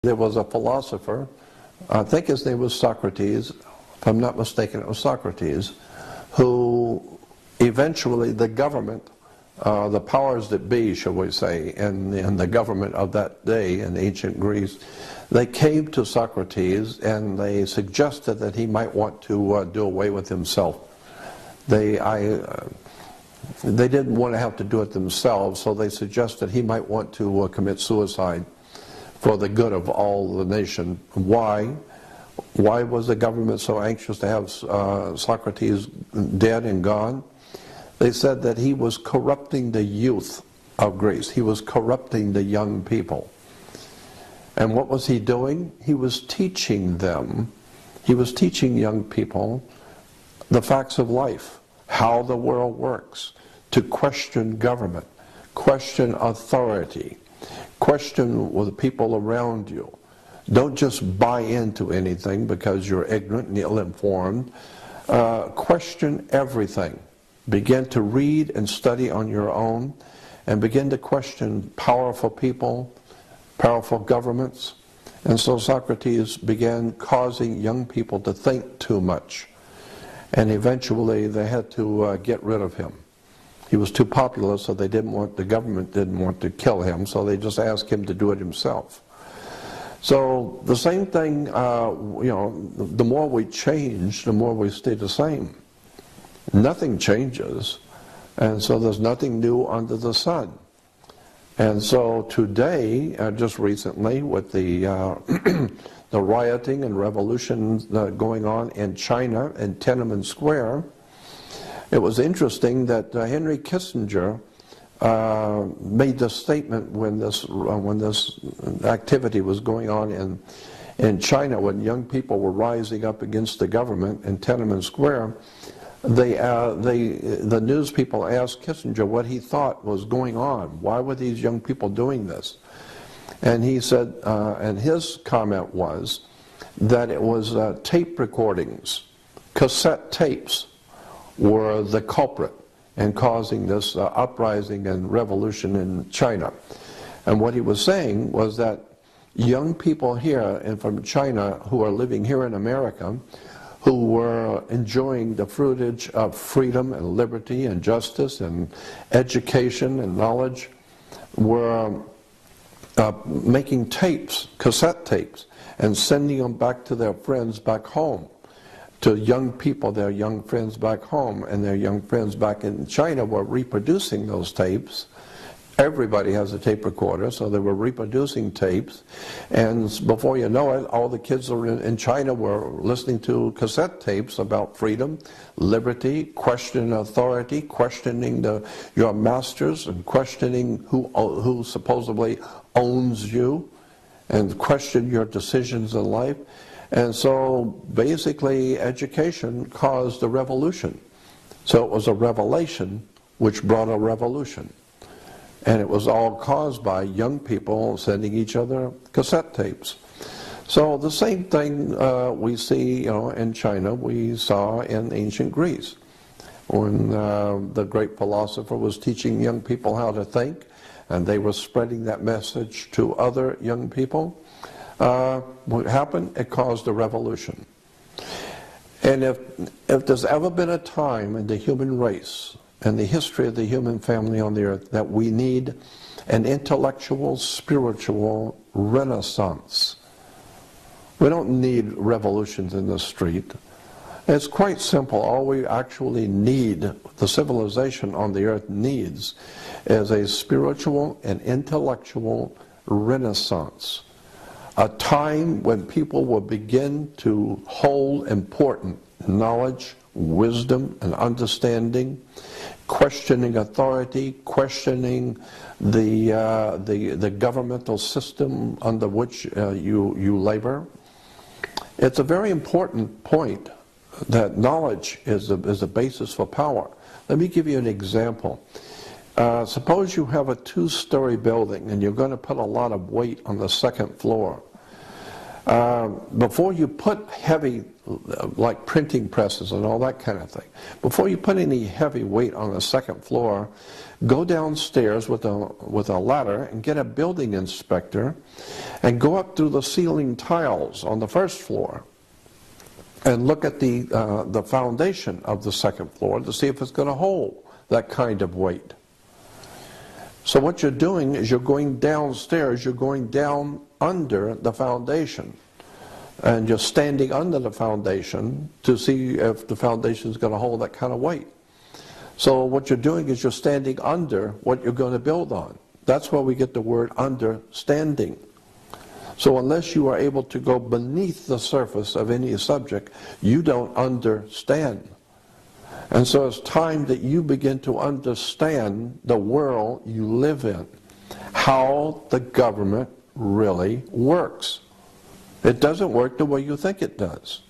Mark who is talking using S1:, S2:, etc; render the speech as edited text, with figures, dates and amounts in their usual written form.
S1: There was a philosopher, I think his name was Sokrates, if I'm not mistaken it was Sokrates, who eventually the government, the powers that be, shall we say, in the government of that day in ancient Greece, they came to Sokrates and they suggested that he might want to do away with himself. They didn't want to have to do it themselves, so they suggested he might want to commit suicide for the good of all the nation. Why? Why was the government so anxious to have Socrates dead and gone? They said that he was corrupting the youth of Greece. He was corrupting the young people. And what was he doing? He was teaching them, he was teaching young people the facts of life, how the world works, to question government, question authority, question with the people around you. Don't just buy into anything because you're ignorant and ill-informed. Question everything. Begin to read and study on your own and begin to question powerful people, powerful governments. And so Socrates began causing young people to think too much. And eventually they had to get rid of him. He was too popular, so the government didn't want to kill him, so they just asked him to do it himself. So the same thing, the more we change, the more we stay the same. Nothing changes, and so there's nothing new under the sun. And so today, just recently, with the the rioting and revolution going on in China in Tiananmen Square, it was interesting that Henry Kissinger made this statement when this activity was going on in China, when young people were rising up against the government in Tiananmen Square. The news people asked Kissinger what he thought was going on. Why were these young people doing this? And he said, and his comment was that it was tape recordings, cassette tapes were the culprit in causing this uprising and revolution in China. And what he was saying was that young people here and from China who are living here in America, who were enjoying the fruitage of freedom and liberty and justice and education and knowledge, were making tapes, cassette tapes, and sending them back to their friends back home, to young people, their young friends back home, and their young friends back in China were reproducing those tapes. Everybody has a tape recorder, so they were reproducing tapes, and before you know it, all the kids in China were listening to cassette tapes about freedom, liberty, questioning authority, questioning your masters, and questioning who supposedly owns you, and question your decisions in life. And so basically education caused a revolution. So it was a revelation which brought a revolution. And it was all caused by young people sending each other cassette tapes. So the same thing we see in China, we saw in ancient Greece. When the great philosopher was teaching young people how to think, and they were spreading that message to other young people, what happened? It caused a revolution. And if there's ever been a time in the human race, and the history of the human family on the earth, that we need an intellectual, spiritual renaissance. We don't need revolutions in the street. It's quite simple. All we actually need, the civilization on the earth needs, is a spiritual and intellectual renaissance. A time when people will begin to hold important knowledge, wisdom, and understanding, questioning authority, questioning the governmental system under which you labor. It's a very important point that knowledge is a basis for power. Let me give you an example. Suppose you have a two-story building and you're going to put a lot of weight on the second floor. before you put heavy, like printing presses and all that kind of thing, before you put any heavy weight on the second floor, go downstairs with a ladder and get a building inspector and go up through the ceiling tiles on the first floor and look at the foundation of the second floor to see if it's going to hold that kind of weight. So what you're doing is you're going downstairs, you're going down under the foundation, and you're standing under the foundation to see if the foundation is going to hold that kind of weight. So what you're doing is you're standing under what you're going to build on. That's where we get the word understanding. So unless you are able to go beneath the surface of any subject, you don't understand. And so it's time that you begin to understand the world you live in, how the government really works. It doesn't work the way you think it does.